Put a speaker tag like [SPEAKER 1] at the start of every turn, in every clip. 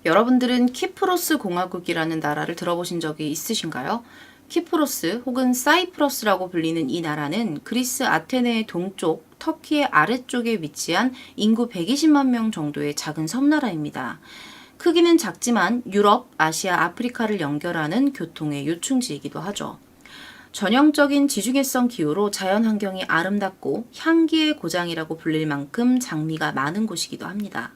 [SPEAKER 1] 여러분들은 키프로스 공화국이라는 나라를 들어보신 적이 있으신가요? 키프로스 혹은 사이프러스라고 불리는 이 나라는 그리스 아테네의 동쪽, 터키의 아래쪽에 위치한 인구 120만 명 정도의 작은 섬나라입니다. 크기는 작지만 유럽, 아시아, 아프리카를 연결하는 교통의 요충지이기도 하죠. 전형적인 지중해성 기후로 자연 환경이 아름답고 향기의 고장이라고 불릴 만큼 장미가 많은 곳이기도 합니다.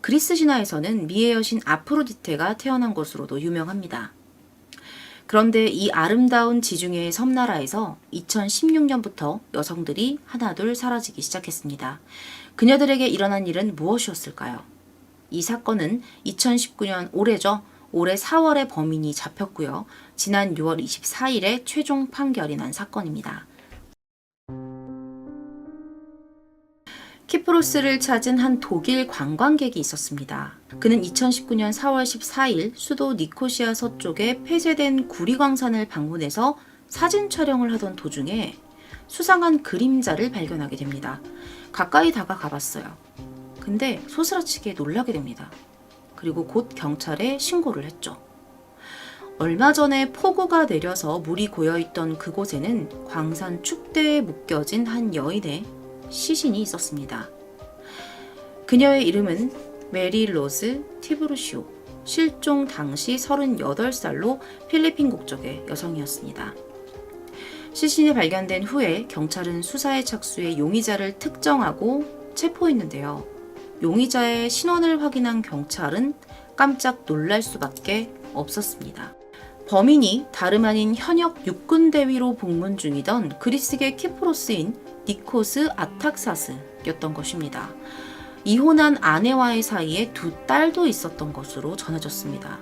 [SPEAKER 1] 그리스 신화에서는 미의 여신 아프로디테가 태어난 곳으로도 유명합니다. 그런데 이 아름다운 지중해의 섬나라에서 2016년부터 여성들이 하나둘 사라지기 시작했습니다. 그녀들에게 일어난 일은 무엇이었을까요? 이 사건은 2019년 올해죠. 올해 4월에 범인이 잡혔고요. 지난 6월 24일에 최종 판결이 난 사건입니다. 키프로스를 찾은 한 독일 관광객이 있었습니다. 그는 2019년 4월 14일 수도 니코시아 서쪽의 폐쇄된 구리광산을 방문해서 사진 촬영을 하던 도중에 수상한 그림자를 발견하게 됩니다. 가까이 다가가 봤어요. 근데 소스라치게 놀라게 됩니다. 그리고 곧 경찰에 신고를 했죠. 얼마 전에 폭우가 내려서 물이 고여있던 그곳에는 광산 축대에 묶여진 한 여인의 시신이 있었습니다. 그녀의 이름은 메리 로즈 티브루시오, 실종 당시 38살로 필리핀 국적의 여성이었습니다. 시신이 발견된 후에 경찰은 수사에 착수해 용의자를 특정하고 체포했는데요. 용의자의 신원을 확인한 경찰은 깜짝 놀랄 수밖에 없었습니다. 범인이 다름 아닌 현역 육군대위로 복무 중이던 그리스계 키프로스인 니코스 아탁사스였던 것입니다. 이혼한 아내와의 사이에 두 딸도 있었던 것으로 전해졌습니다.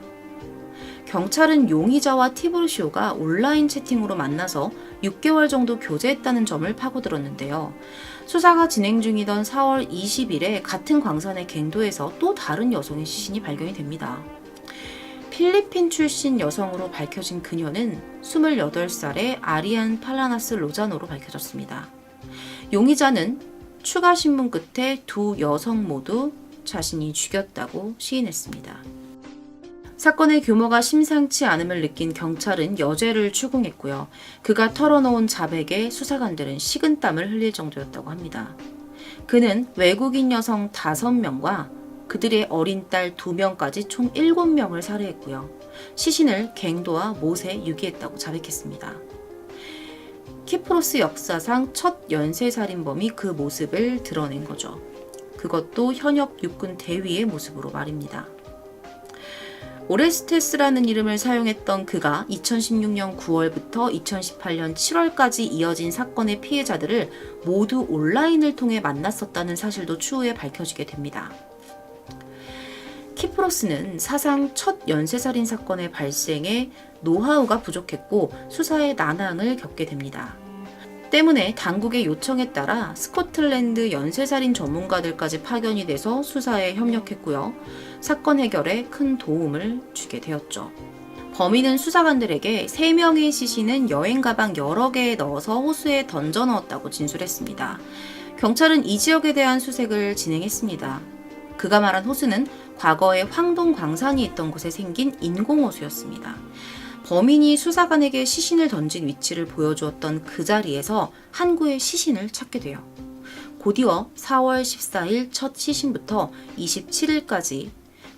[SPEAKER 1] 경찰은 용의자와 티브루시오가 온라인 채팅으로 만나서 6개월 정도 교제했다는 점을 파고들었는데요. 수사가 진행 중이던 4월 20일에 같은 광산의 갱도에서 또 다른 여성의 시신이 발견이 됩니다. 필리핀 출신 여성으로 밝혀진 그녀는 28살의 아리안 팔라나스 로자노로 밝혀졌습니다. 용의자는 추가 신문 끝에 두 여성 모두 자신이 죽였다고 시인했습니다. 사건의 규모가 심상치 않음을 느낀 경찰은 여죄를 추궁했고요. 그가 털어놓은 자백에 수사관들은 식은땀을 흘릴 정도였다고 합니다. 그는 외국인 여성 5명과 그들의 어린 딸 2명까지 총 7명을 살해했고요. 시신을 갱도와 못에 유기했다고 자백했습니다. 키프로스 역사상 첫 연쇄살인범이 그 모습을 드러낸 거죠. 그것도 현역 육군 대위의 모습으로 말입니다. 오레스테스라는 이름을 사용했던 그가 2016년 9월부터 2018년 7월까지 이어진 사건의 피해자들을 모두 온라인을 통해 만났었다는 사실도 추후에 밝혀지게 됩니다. 키프로스는 사상 첫 연쇄살인 사건의 발생에 노하우가 부족했고 수사에 난항을 겪게 됩니다. 때문에 당국의 요청에 따라 스코틀랜드 연쇄살인 전문가들까지 파견이 돼서 수사에 협력했고요. 사건 해결에 큰 도움을 주게 되었죠. 범인은 수사관들에게 3명의 시신은 여행 가방 여러 개에 넣어서 호수에 던져 넣었다고 진술했습니다. 경찰은 이 지역에 대한 수색을 진행했습니다. 그가 말한 호수는 과거에 황동 광산이 있던 곳에 생긴 인공호수였습니다. 범인이 수사관에게 시신을 던진 위치를 보여주었던 그 자리에서 한 구의 시신을 찾게 돼요. 곧이어 4월 14일 첫 시신부터 27일까지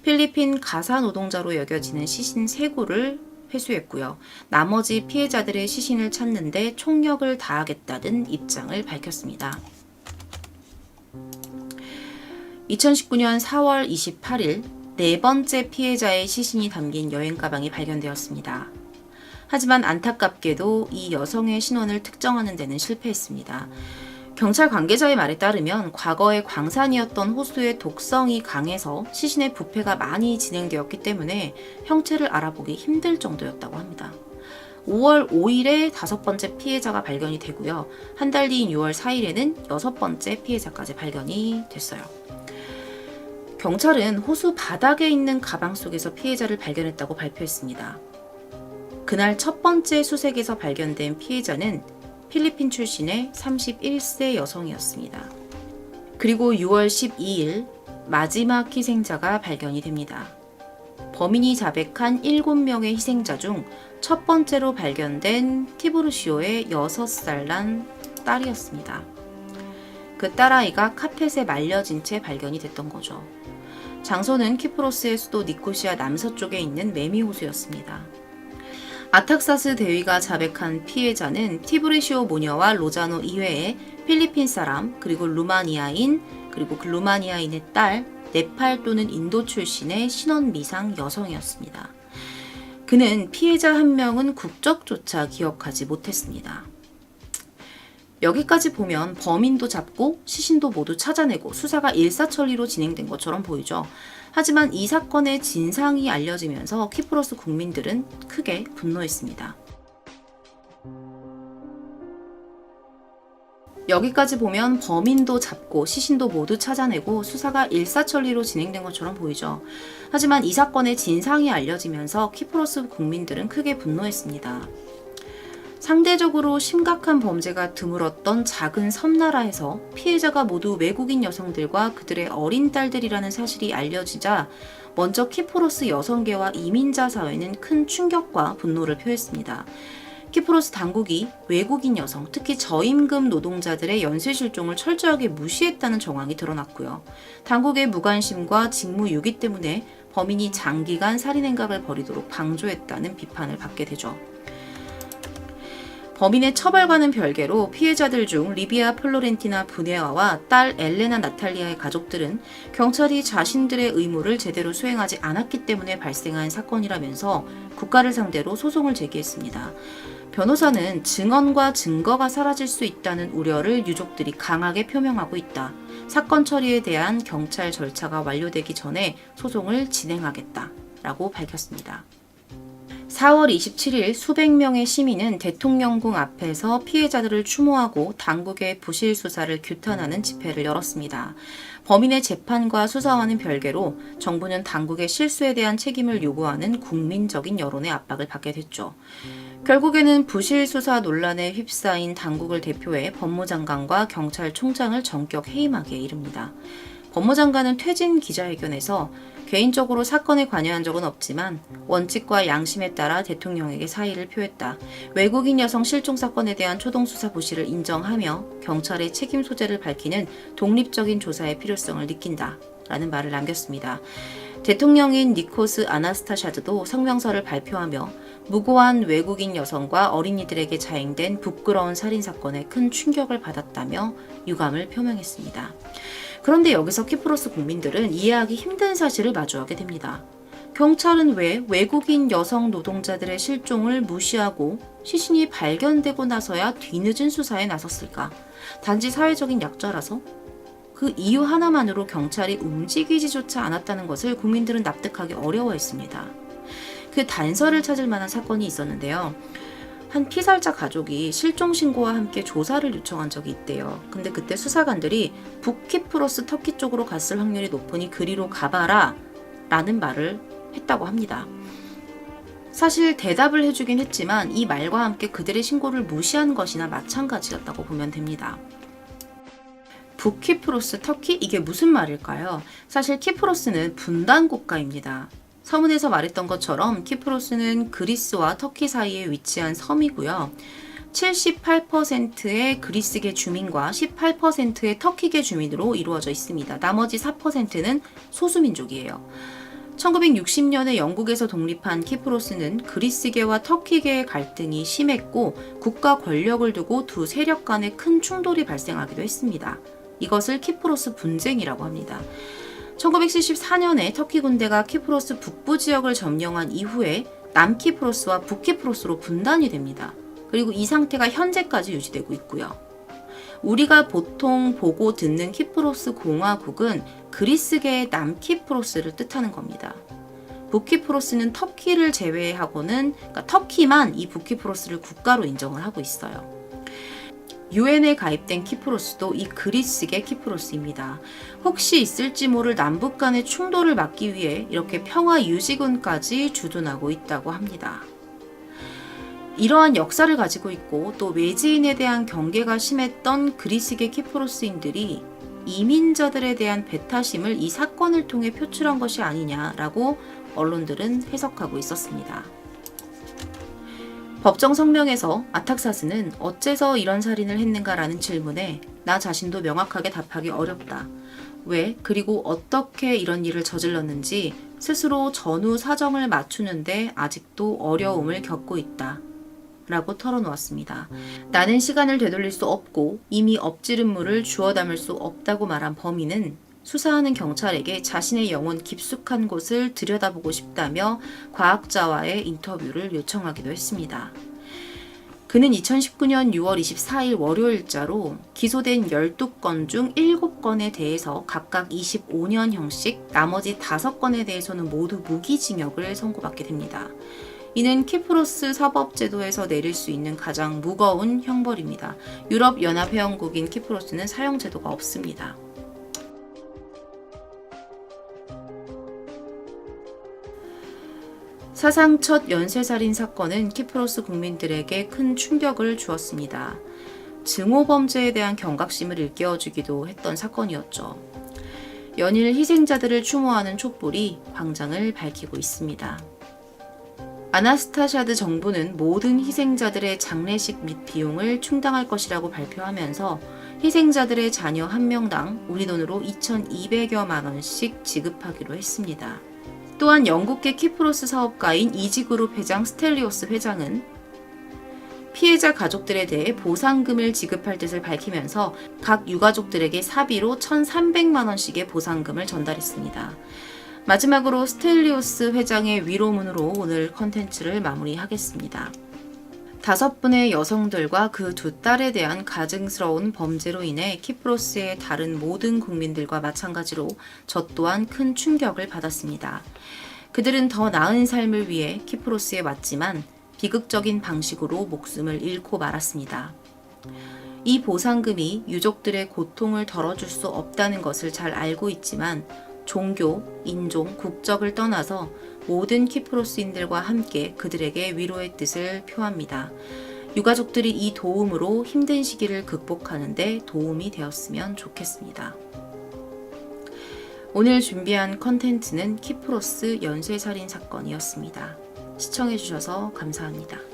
[SPEAKER 1] 필리핀 가사 노동자로 여겨지는 시신 3구를 회수했고요. 나머지 피해자들의 시신을 찾는데 총력을 다하겠다는 입장을 밝혔습니다. 2019년 4월 28일 4번째 피해자의 시신이 담긴 여행 가방이 발견되었습니다. 하지만 안타깝게도 이 여성의 신원을 특정하는 데는 실패했습니다. 경찰 관계자의 말에 따르면 과거에 광산이었던 호수의 독성이 강해서 시신의 부패가 많이 진행되었기 때문에 형체를 알아보기 힘들 정도였다고 합니다. 5월 5일에 5번째 피해자가 발견이 되고요. 한 달 뒤인 6월 4일에는 6번째 피해자까지 발견이 됐어요. 경찰은 호수 바닥에 있는 가방 속에서 피해자를 발견했다고 발표했습니다. 그날 첫 번째 수색에서 발견된 피해자는 필리핀 출신의 31세 여성이었습니다. 그리고 6월 12일 마지막 희생자가 발견이 됩니다. 범인이 자백한 7명의 희생자 중 첫 번째로 발견된 티브루시오의 6살 난 딸이었습니다. 그 딸아이가 카펫에 말려진 채 발견이 됐던 거죠. 장소는 키프로스의 수도 니코시아 남서쪽에 있는 메미호수였습니다. 아탁사스 대위가 자백한 피해자는 티브루시오 모녀와 로자노 이외에 필리핀 사람, 그리고 루마니아인, 그리고 그 루마니아인의 딸, 네팔 또는 인도 출신의 신원 미상 여성이었습니다. 그는 피해자 한 명은 국적조차 기억하지 못했습니다. 여기까지 보면 범인도 잡고 시신도 모두 찾아내고 수사가 일사천리로 진행된 것처럼 보이죠. 하지만 이 사건의 진상이 알려지면서 키프로스 국민들은 크게 분노했습니다. 여기까지 보면 범인도 잡고 시신도 모두 찾아내고 수사가 일사천리로 진행된 것처럼 보이죠. 하지만 이 사건의 진상이 알려지면서 키프로스 국민들은 크게 분노했습니다. 상대적으로 심각한 범죄가 드물었던 작은 섬나라에서 피해자가 모두 외국인 여성들과 그들의 어린 딸들이라는 사실이 알려지자 먼저 키프로스 여성계와 이민자 사회는 큰 충격과 분노를 표했습니다. 키프로스 당국이 외국인 여성, 특히 저임금 노동자들의 연쇄 실종을 철저하게 무시했다는 정황이 드러났고요. 당국의 무관심과 직무유기 때문에 범인이 장기간 살인 행각을 벌이도록 방조했다는 비판을 받게 되죠. 범인의 처벌과는 별개로 피해자들 중 리비아 플로렌티나 부네와와 딸 엘레나 나탈리아의 가족들은 경찰이 자신들의 의무를 제대로 수행하지 않았기 때문에 발생한 사건이라면서 국가를 상대로 소송을 제기했습니다. 변호사는 증언과 증거가 사라질 수 있다는 우려를 유족들이 강하게 표명하고 있다. 사건 처리에 대한 경찰 절차가 완료되기 전에 소송을 진행하겠다라고 밝혔습니다. 4월 27일 수백 명의 시민은 대통령궁 앞에서 피해자들을 추모하고 당국의 부실 수사를 규탄하는 집회를 열었습니다. 범인의 재판과 수사와는 별개로 정부는 당국의 실수에 대한 책임을 요구하는 국민적인 여론의 압박을 받게 됐죠. 결국에는 부실 수사 논란에 휩싸인 당국을 대표해 법무장관과 경찰총장을 전격 해임하기에 이릅니다. 법무장관은 퇴진 기자회견에서 개인적으로 사건에 관여한 적은 없지만 원칙과 양심에 따라 대통령에게 사의를 표했다. 외국인 여성 실종 사건에 대한 초동수사 부실을 인정하며 경찰의 책임 소재를 밝히는 독립적인 조사의 필요성을 느낀다. 라는 말을 남겼습니다. 대통령인 니코스 아나스타샤드도 성명서를 발표하며 무고한 외국인 여성과 어린이들에게 자행된 부끄러운 살인사건에 큰 충격을 받았다며 유감을 표명했습니다. 그런데 여기서 키프로스 국민들은 이해하기 힘든 사실을 마주하게 됩니다. 경찰은 왜 외국인 여성 노동자들의 실종을 무시하고 시신이 발견되고 나서야 뒤늦은 수사에 나섰을까? 단지 사회적인 약자라서? 그 이유 하나만으로 경찰이 움직이지조차 않았다는 것을 국민들은 납득하기 어려워했습니다. 그 단서를 찾을 만한 사건이 있었는데요. 한 피살자 가족이 실종 신고와 함께 조사를 요청한 적이 있대요. 근데 그때 수사관들이 북키프로스 터키 쪽으로 갔을 확률이 높으니 그리로 가봐라 라는 말을 했다고 합니다. 사실 대답을 해주긴 했지만 이 말과 함께 그들의 신고를 무시한 것이나 마찬가지였다고 보면 됩니다. 북키프로스 터키? 이게 무슨 말일까요? 사실 키프로스는 분단 국가입니다. 서문에서 말했던 것처럼 키프로스는 그리스와 터키 사이에 위치한 섬이고요. 78%의 그리스계 주민과 18%의 터키계 주민으로 이루어져 있습니다. 나머지 4%는 소수민족이에요. 1960년에 영국에서 독립한 키프로스는 그리스계와 터키계의 갈등이 심했고 국가 권력을 두고 두 세력 간의 큰 충돌이 발생하기도 했습니다. 이것을 키프로스 분쟁이라고 합니다. 1974년에 터키 군대가 키프로스 북부 지역을 점령한 이후에 남키프로스와 북키프로스로 분단이 됩니다. 그리고 이 상태가 현재까지 유지되고 있고요. 우리가 보통 보고 듣는 키프로스 공화국은 그리스계의 남키프로스를 뜻하는 겁니다. 북키프로스는 터키를 제외하고는 그러니까 터키만 이 북키프로스를 국가로 인정을 하고 있어요. 유엔에 가입된 키프로스도 이 그리스계 키프로스입니다. 혹시 있을지 모를 남북 간의 충돌을 막기 위해 이렇게 평화유지군까지 주둔하고 있다고 합니다. 이러한 역사를 가지고 있고 또 외지인에 대한 경계가 심했던 그리스계 키프로스인들이 이민자들에 대한 배타심을 이 사건을 통해 표출한 것이 아니냐라고 언론들은 해석하고 있었습니다. 법정 성명에서 아탁사스는 어째서 이런 살인을 했는가라는 질문에 나 자신도 명확하게 답하기 어렵다. 왜 그리고 어떻게 이런 일을 저질렀는지 스스로 전후 사정을 맞추는데 아직도 어려움을 겪고 있다. 라고 털어놓았습니다. 나는 시간을 되돌릴 수 없고 이미 엎지른 물을 주워 담을 수 없다고 말한 범인은 수사하는 경찰에게 자신의 영혼 깊숙한 곳을 들여다보고 싶다며 과학자와의 인터뷰를 요청하기도 했습니다. 그는 2019년 6월 24일 월요일자로 기소된 12건 중 7건에 대해서 각각 25년형씩, 나머지 5건에 대해서는 모두 무기징역을 선고받게 됩니다. 이는 키프로스 사법제도에서 내릴 수 있는 가장 무거운 형벌입니다. 유럽연합회원국인 키프로스는 사형제도가 없습니다. 사상 첫 연쇄살인 사건은 키프로스 국민들에게 큰 충격을 주었습니다. 증오범죄에 대한 경각심을 일깨워주기도 했던 사건이었죠. 연일 희생자들을 추모하는 촛불이 광장을 밝히고 있습니다. 아나스타샤드 정부는 모든 희생자들의 장례식 및 비용을 충당할 것이라고 발표하면서 희생자들의 자녀 한 명당 우리 돈으로 2,200여만 원씩 지급하기로 했습니다. 또한 영국계 키프로스 사업가인 이지그룹 회장 스텔리오스 회장은 피해자 가족들에 대해 보상금을 지급할 뜻을 밝히면서 각 유가족들에게 사비로 1,300만 원씩의 보상금을 전달했습니다. 마지막으로 스텔리오스 회장의 위로문으로 오늘 컨텐츠를 마무리하겠습니다. 5분의 여성들과 그 2딸에 대한 가증스러운 범죄로 인해 키프로스의 다른 모든 국민들과 마찬가지로 저 또한 큰 충격을 받았습니다. 그들은 더 나은 삶을 위해 키프로스에 왔지만 비극적인 방식으로 목숨을 잃고 말았습니다. 이 보상금이 유족들의 고통을 덜어줄 수 없다는 것을 잘 알고 있지만 종교, 인종, 국적을 떠나서 모든 키프로스인들과 함께 그들에게 위로의 뜻을 표합니다. 유가족들이 이 도움으로 힘든 시기를 극복하는 데 도움이 되었으면 좋겠습니다. 오늘 준비한 컨텐츠는 키프로스 연쇄살인 사건이었습니다. 시청해주셔서 감사합니다.